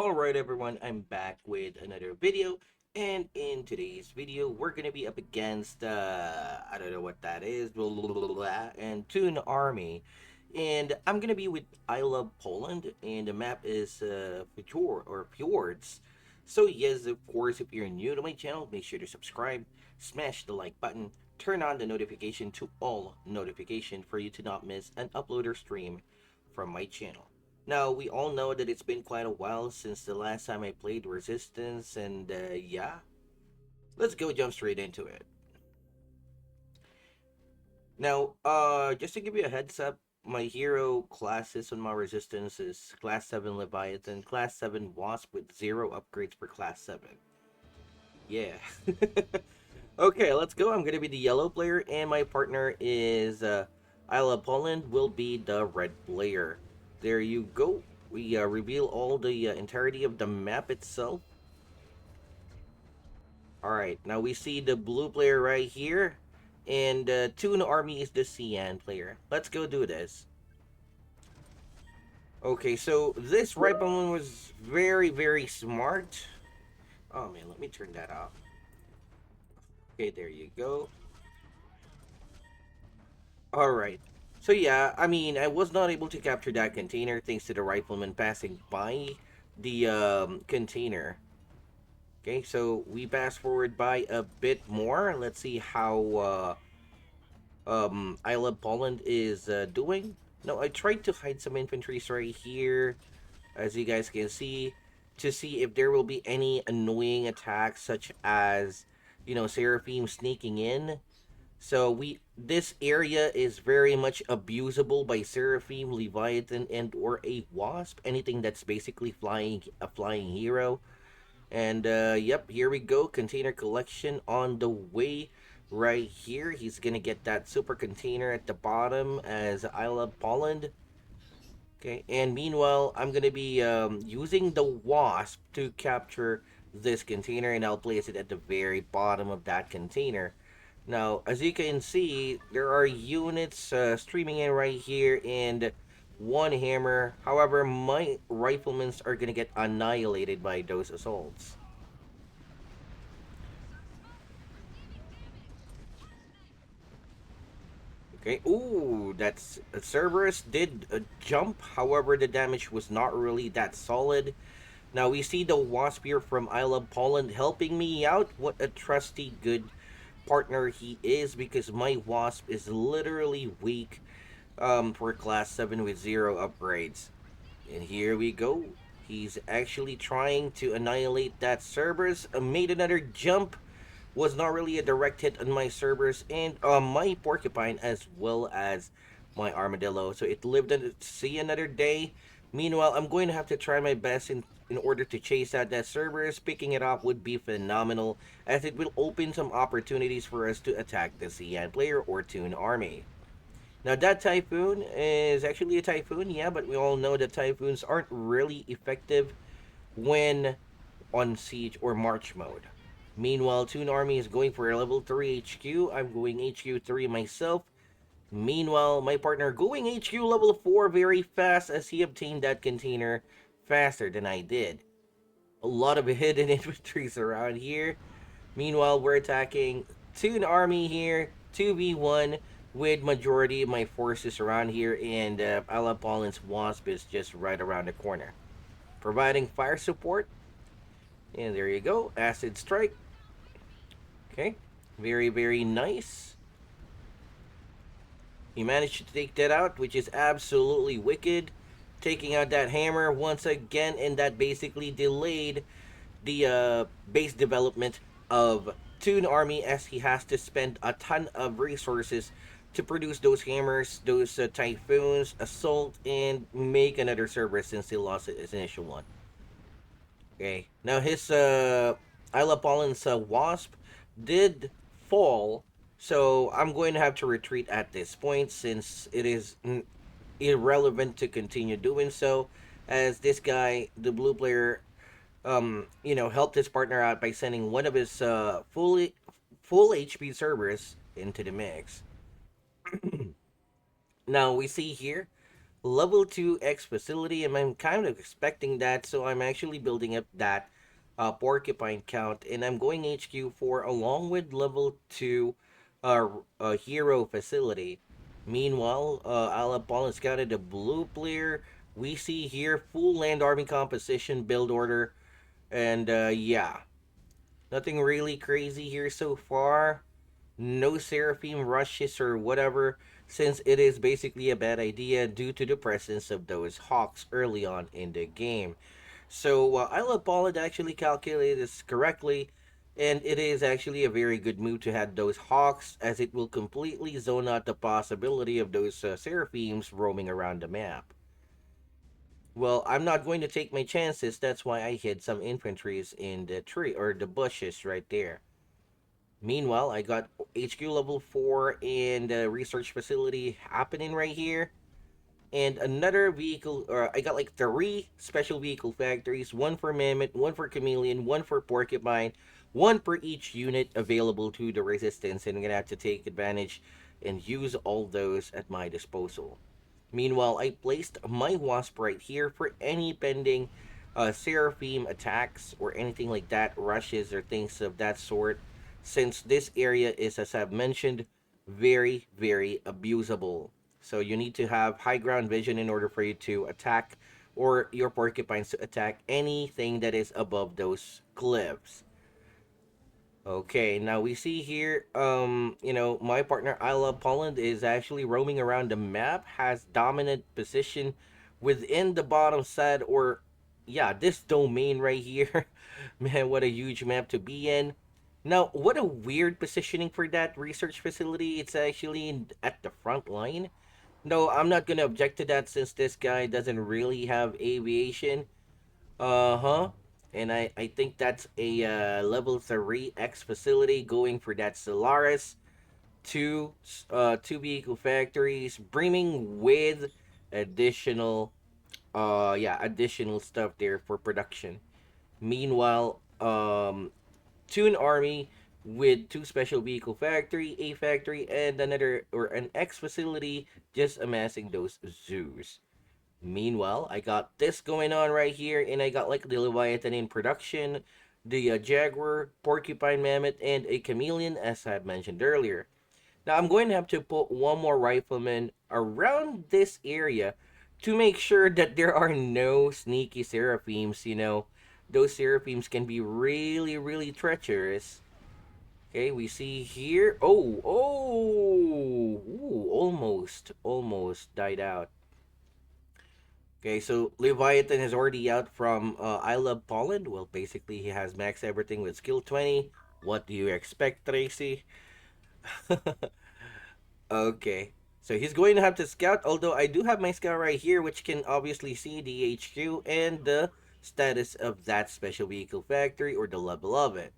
Alright everyone, I'm back with another video, and in today's video we're gonna be up against I don't know what that is, blah, blah, blah, blah, and Toon Army. And I'm gonna be with I Love Poland, and the map is Fjords. So yes, of course, if you're new to my channel, make sure to subscribe, smash the like button, turn on the notification to all notification for you to not miss an upload or stream from my channel. Now, we all know that it's been quite a while since the last time I played Resistance, and yeah, let's go jump straight into it. Now, just to give you a heads up, my hero classes on my Resistance is Class 7 Leviathan, Class 7 Wasp with 0 upgrades for Class 7. Yeah. Okay, let's go. I'm gonna be the yellow player, and my partner is Isla Poland will be the red player. There you go. We reveal all the entirety of the map itself. Alright, now we see the blue player right here, and Toon Army is the Cyan player. Let's go do this. Okay, so this rifleman was very smart. Oh man, let me turn that off. Okay, there you go. Alright. So yeah, I mean, I was not able to capture that container thanks to the rifleman passing by the container. Okay, so we fast forward by a bit more. Let's see how Isla Poland is doing. No, I tried to hide some infantries right here, as you guys can see, to see if there will be any annoying attacks such as, you know, Seraphim sneaking in. So this area is very much abusable by Seraphim, Leviathan, and or a Wasp. Anything that's basically a flying hero. And yep, here we go. Container collection on the way right here. He's gonna get that super container at the bottom as I Love Poland. Okay, and meanwhile, I'm gonna be using the Wasp to capture this container, and I'll place it at the very bottom of that container. Now, as you can see, there are units streaming in right here and one hammer. However, my riflemen are going to get annihilated by those assaults. Okay, ooh, that's Cerberus did jump. However, the damage was not really that solid. Now we see the Wasp here from I Love Poland helping me out. What a trusty good partner he is, because my Wasp is literally weak for Class 7 with 0 upgrades. And here we go. He's actually trying to annihilate that Cerberus. Made another jump. Was not really a direct hit on my Cerberus and my Porcupine as well as my Armadillo. So it lived to see another day. Meanwhile, I'm going to have to try my best in order to chase out that Cerberus. Picking it off would be phenomenal, as it will open some opportunities for us to attack the Cyan player or Toon Army. Now that Typhoon is actually a Typhoon, yeah, but we all know that Typhoons aren't really effective when on Siege or March mode. Meanwhile, Toon Army is going for a level 3 HQ. I'm going HQ 3 myself. Meanwhile, my partner going HQ level 4 very fast, as he obtained that container faster than I did. A lot of hidden infantries around here. Meanwhile, we're attacking Toon Army here, 2v1, with majority of my forces around here, and Ala Poland's Wasp is just right around the corner. Providing fire support. And there you go, Acid Strike. Okay, very nice. He managed to take that out, which is absolutely wicked. Taking out that hammer once again, and that basically delayed the base development of Toon Army, as he has to spend a ton of resources to produce those hammers, those typhoons, assault, and make another server since he lost his initial one. Okay, now his Isla Poland's Wasp did fall, so I'm going to have to retreat at this point, since it is irrelevant to continue doing so, as this guy, the blue player, you know, helped his partner out by sending one of his full HP servers into the mix. Now we see here Level 2 X facility, and I'm kind of expecting that, so I'm actually building up that porcupine count, and I'm going HQ for along with level 2 hero facility. Meanwhile, Alabama has scouted the blue player. We see here full land army composition build order, and yeah, nothing really crazy here so far. No Seraphim rushes or whatever, since it is basically a bad idea due to the presence of those hawks early on in the game. So I love Pollard actually calculated this correctly, and it is actually a very good move to have those hawks, as it will completely zone out the possibility of those seraphims roaming around the map. Well, I'm not going to take my chances. That's why I hid some infantries in the tree or the bushes right there. Meanwhile, I got HQ level 4 and the research facility happening right here. And another vehicle, or I got like three special vehicle factories, one for Mammoth, one for Chameleon, one for Porcupine, one per each unit available to the Resistance. And I'm going to have to take advantage and use all those at my disposal. Meanwhile, I placed my Wasp right here for any pending Seraphim attacks or anything like that, rushes or things of that sort, since this area is, as I've mentioned, very, very abusable. So you need to have high ground vision in order for you to attack, or your porcupines to attack anything that is above those cliffs. Okay, now we see here, my partner I Love Poland is actually roaming around the map, has dominant position within the bottom side, or yeah, this domain right here. Man, what a huge map to be in. Now, what a weird positioning for that research facility. It's actually at the front line. No, I'm not gonna object to that since this guy doesn't really have aviation. Uh-huh. And I think that's a level 3 X facility going for that Solaris. Two vehicle factories brimming with additional additional stuff there for production. Meanwhile, Toon army with two special vehicle factory, a factory, and another or an X facility just amassing those zoos. Meanwhile, I got this going on right here, and I got like the Leviathan in production, the Jaguar, Porcupine Mammoth, and a Chameleon, as I mentioned earlier. Now, I'm going to have to put one more rifleman around this area to make sure that there are no sneaky seraphims. Those seraphims can be really, really treacherous. Okay, we see here. Ooh, almost died out. Okay, so Leviathan is already out from I Love Poland. Well, basically, he has max everything with skill 20. What do you expect, Tracie? Okay, so he's going to have to scout, although I do have my scout right here, which can obviously see the HQ and the status of that special vehicle factory or the level of it.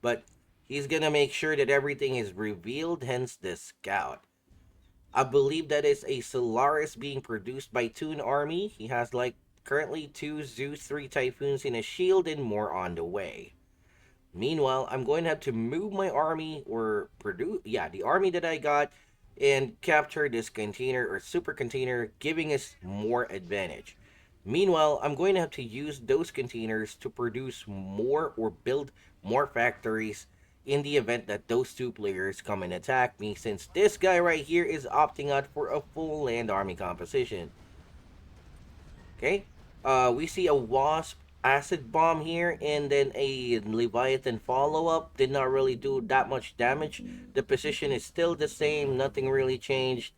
But he's gonna make sure that everything is revealed, hence the scout. I believe that is a Solaris being produced by Toon Army. He has like currently two Zeus 3 Typhoons in a shield and more on the way. Meanwhile, I'm going to have to move my army or produce, yeah, the army that I got and capture this container or super container, giving us more advantage. Meanwhile, I'm going to have to use those containers to produce more or build more factories in the event that those two players come and attack me, since this guy right here is opting out for a full land army composition. Okay. We see a wasp acid bomb here, and then a Leviathan follow up. Did not really do that much damage. The position is still the same. Nothing really changed.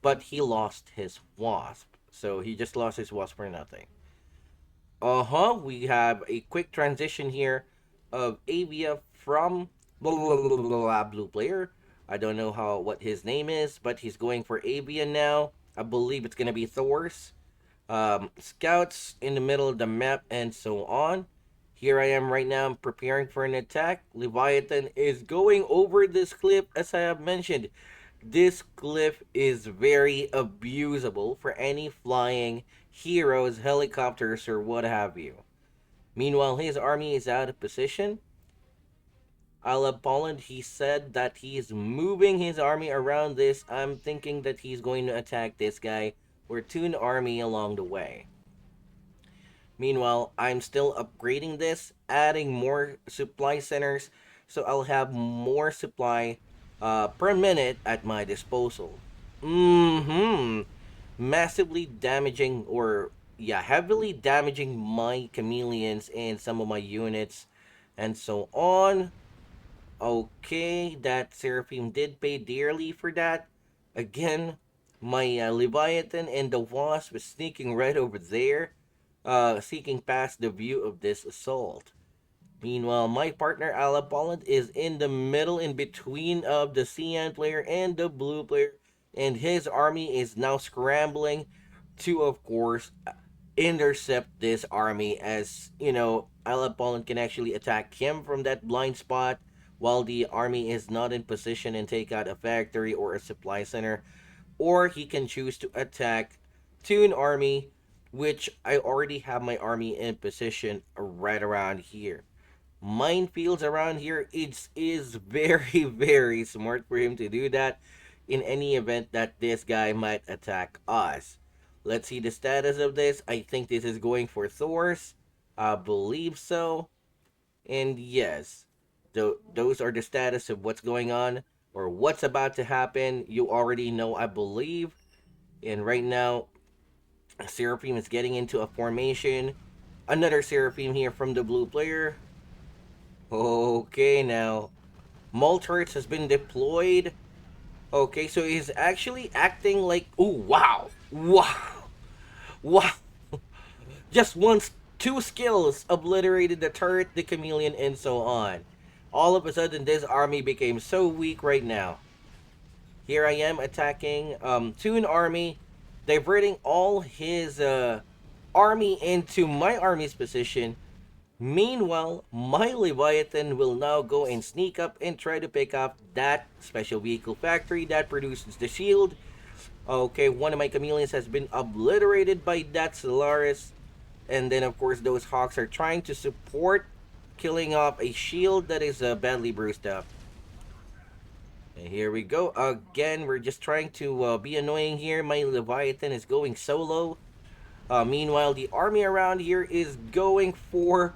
But he lost his wasp. So he just lost his wasp for nothing. Uh-huh. We have a quick transition here of Avia from blue player. I don't know what his name is, but he's going for Avia now. I believe it's gonna be Thor's scouts in the middle of the map, and so on. Here I am right now, preparing for an attack. Leviathan is going over this cliff, as I have mentioned. This cliff is very abusable for any flying heroes, helicopters, or what have you. Meanwhile, his army is out of position. Ala Poland, he said that he's moving his army around this. I'm thinking that he's going to attack this guy or Toon army along the way. Meanwhile, I'm still upgrading this, adding more supply centers, so I'll have more supply per minute at my disposal. Mm-hmm. Massively damaging, or yeah, heavily damaging my chameleons and some of my units, and so on. Okay, that Seraphim did pay dearly for that. Again, my Leviathan and the Wasp was sneaking right over there, seeking past the view of this assault. Meanwhile, my partner Alapolland is in the middle, in between of the cyan player and the blue player, and his army is now scrambling to, of course, intercept this army, as you know, Alapolland can actually attack him from that blind spot while the army is not in position and take out a factory or a supply center, or he can choose to attack Toon army, which I already have my army in position right around here. Minefields around here, it is very very smart for him to do that in any event that this guy might attack us. Let's see the status of this. I think this is going for Thor's. I believe so. And yes, those are the status of what's going on or what's about to happen. You already know, I believe. And right now, Seraphim is getting into a formation. Another Seraphim here from the blue player. Okay, now Moltarts has been deployed. Okay, so he's actually acting like, oh wow, wow, wow. Just once, two skills obliterated the turret, the chameleon, and so on. All of a sudden, this army became so weak right now. Here I am attacking Toon army, diverting all his army into my army's position. Meanwhile, my Leviathan will now go and sneak up and try to pick up that special vehicle factory that produces the shield. Okay, one of my chameleons has been obliterated by that Solaris. And then, of course, those hawks are trying to support killing off a shield that is badly bruised up. And here we go. Again, we're just trying to be annoying here. My Leviathan is going solo. Meanwhile, the army around here is going for...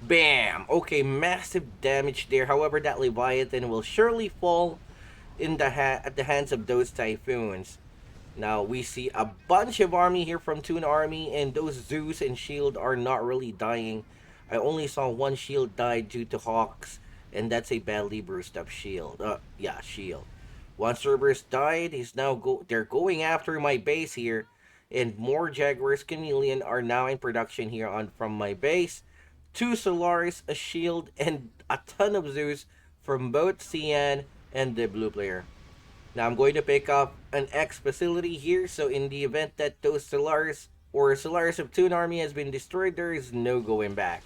Bam! Okay, massive damage there. However, that Leviathan will surely fall in the at the hands of those Typhoons. Now, we see a bunch of army here from Toon Army, and those Zeus and Shield are not really dying. I only saw one Shield die due to Hawks, and that's a badly bruised up Shield. Yeah, Shield. One Cerberus died. They're going after my base here, and more Jaguars Chameleon are now in production here on from my base. Two Solaris, a Shield, and a ton of Zeus from both Cyan and the blue player. Now I'm going to pick up an X facility here, so in the event that those Solaris or Solaris of Toon army has been destroyed, there is no going back.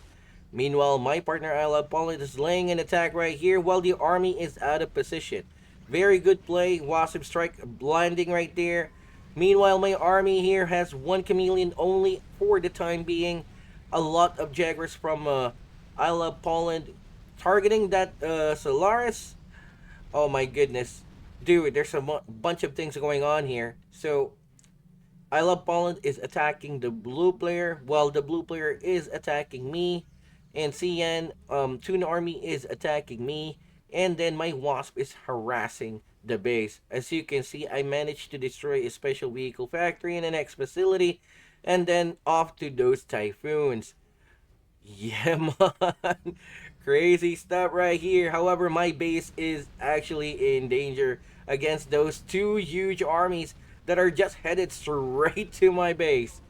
Meanwhile, my partner Alab Poland is laying an attack right here while the army is out of position. Very good play, Wasp Strike blinding right there. Meanwhile, my army here has one Chameleon only for the time being. A lot of Jaguars from Alab Poland targeting that Solaris. Oh my goodness. Dude, there's a bunch of things going on here. So, I Love Poland is attacking the blue player, while the blue player is attacking me. And CN, Toon Army is attacking me. And then my Wasp is harassing the base. As you can see, I managed to destroy a special vehicle factory in the next facility. And then off to those Typhoons. Yeah, man. Crazy stuff right here. However, my base is actually in danger against those two huge armies that are just headed straight to my base.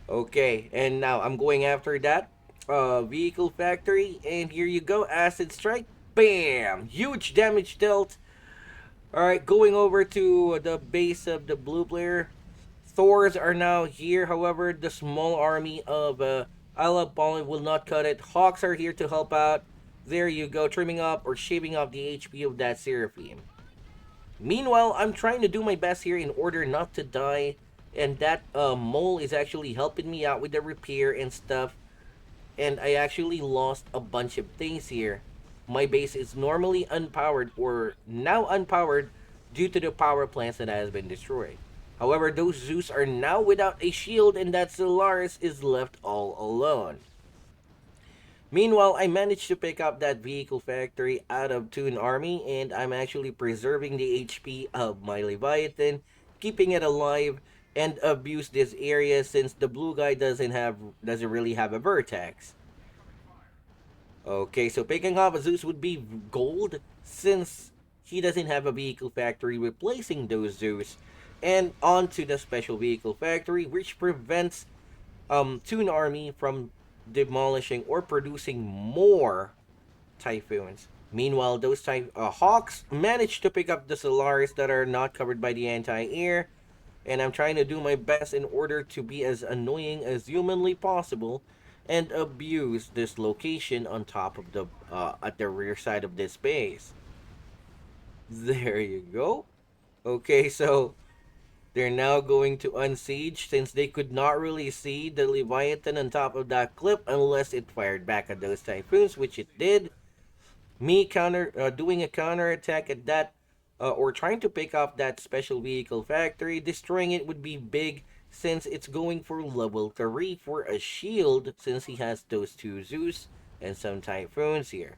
Okay, and now I'm going after that vehicle factory. And here you go. Acid strike. Bam! Huge damage dealt. Alright, going over to the base of the blue player. Thors are now here. However, the small army of Isla Poland will not cut it. Hawks are here to help out. There you go, trimming up or shaving off the HP of that Seraphim. Meanwhile, I'm trying to do my best here in order not to die. And that mole is actually helping me out with the repair and stuff. And I actually lost a bunch of things here. My base is normally unpowered, or now unpowered, due to the power plants that has been destroyed. However, those Zeus are now without a shield, and that Solaris is left all alone. Meanwhile, I managed to pick up that vehicle factory out of Toon Army, and I'm actually preserving the HP of my Leviathan, keeping it alive, and abuse this area since the blue guy doesn't really have a vertex. Okay, so picking up a Zeus would be gold since he doesn't have a vehicle factory replacing those Zeus. And onto the special vehicle factory, which prevents Toon Army from demolishing or producing more Typhoons. Meanwhile, those Hawks managed to pick up the Solaris that are not covered by the anti-air, and I'm trying to do my best in order to be as annoying as humanly possible and abuse this location on top of the at the rear side of this base. There you go. Okay, so they're now going to unsiege since they could not really see the Leviathan on top of that cliff unless it fired back at those Typhoons, which it did. Me doing a counter attack at that or trying to pick up that special vehicle factory, destroying it would be big since it's going for level 3 for a shield since he has those two Zeus and some Typhoons here.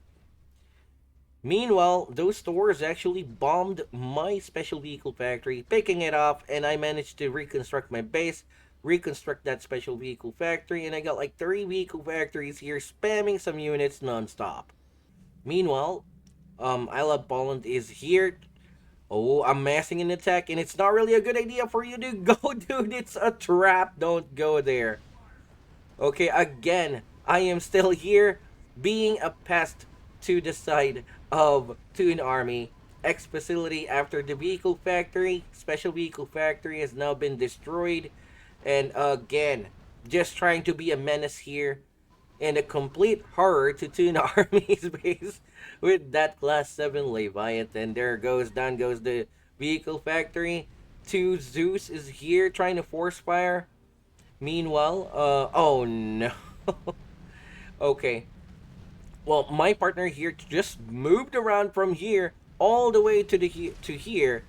Meanwhile, those stores actually bombed my special vehicle factory, picking it off, and I managed to reconstruct my base, reconstruct that special vehicle factory, and I got like 3 vehicle factories here spamming some units non-stop. Meanwhile, I Love Poland is here. Oh, I'm massing an attack, and it's not really a good idea for you to go, dude. It's a trap. Don't go there. Okay, again, I am still here being a pest to the side of Toon Army. X facility after the vehicle factory, special vehicle factory has now been destroyed. And again, just trying to be a menace here and a complete horror to Toon Army's base with that class 7 Leviathan. There goes, down goes the vehicle factory. 2 Zeus is here trying to force fire. Meanwhile, oh no. Okay. Well, my partner here just moved around from here all the way to here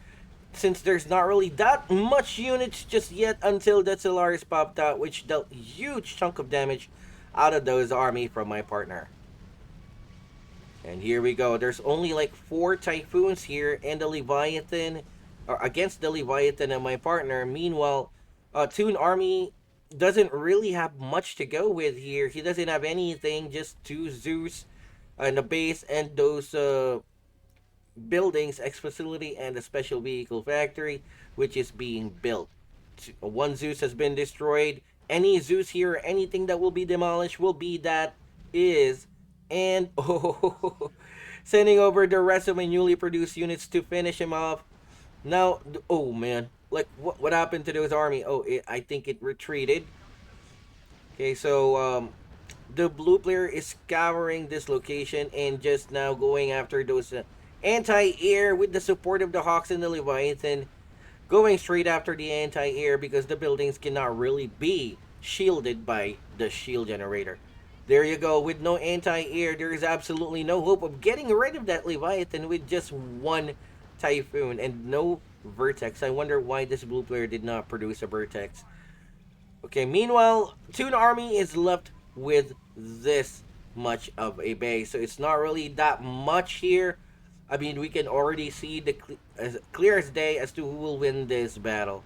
since there's not really that much units just yet until that Solaris popped out, which dealt huge chunk of damage out of those army from my partner. And here we go. There's only like 4 Typhoons here and the Leviathan, or against the Leviathan and my partner. Meanwhile, Toon Army doesn't really have much to go with here. He doesn't have anything, just 2 Zeus and a base and those buildings, X facility, and a special vehicle factory, which is being built. 1 Zeus has been destroyed. Any Zeus here or anything that will be demolished will be that is. And oh, sending over the rest of my newly produced units to finish him off. Now, oh man, like what happened to those army? Oh, I think it retreated. Okay, so the blue player is scouring this location and just now going after those anti-air with the support of the Hawks and the Leviathan, going straight after the anti-air because the buildings cannot really be shielded by the shield generator. There you go. With no anti-air, there is absolutely no hope of getting rid of that Leviathan with just 1 Typhoon and no Vertex. I wonder why this blue player did not produce a Vertex. Okay, meanwhile, Toon Army is left with this much of a base. So it's not really that much here. I mean, we can already see the clear as day as to who will win this battle.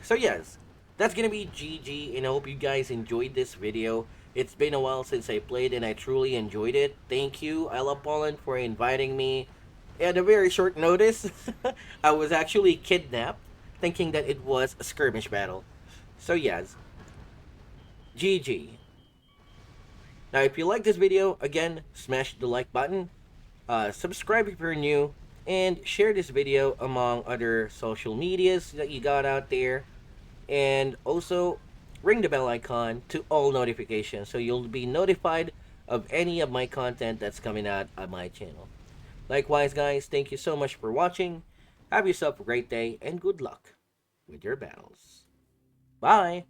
So yes, that's gonna be GG, and I hope you guys enjoyed this video. It's been a while since I played, and I truly enjoyed it. Thank you, I Love Poland, for inviting me at a very short notice. I was actually kidnapped, thinking that it was a skirmish battle. So yes, GG. Now, if you like this video, again, smash the like button, subscribe if you're new, and share this video among other social medias that you got out there. And also, ring the bell icon to all notifications so you'll be notified of any of my content that's coming out on my channel. Likewise, guys, thank you so much for watching. Have yourself a great day and good luck with your battles. Bye!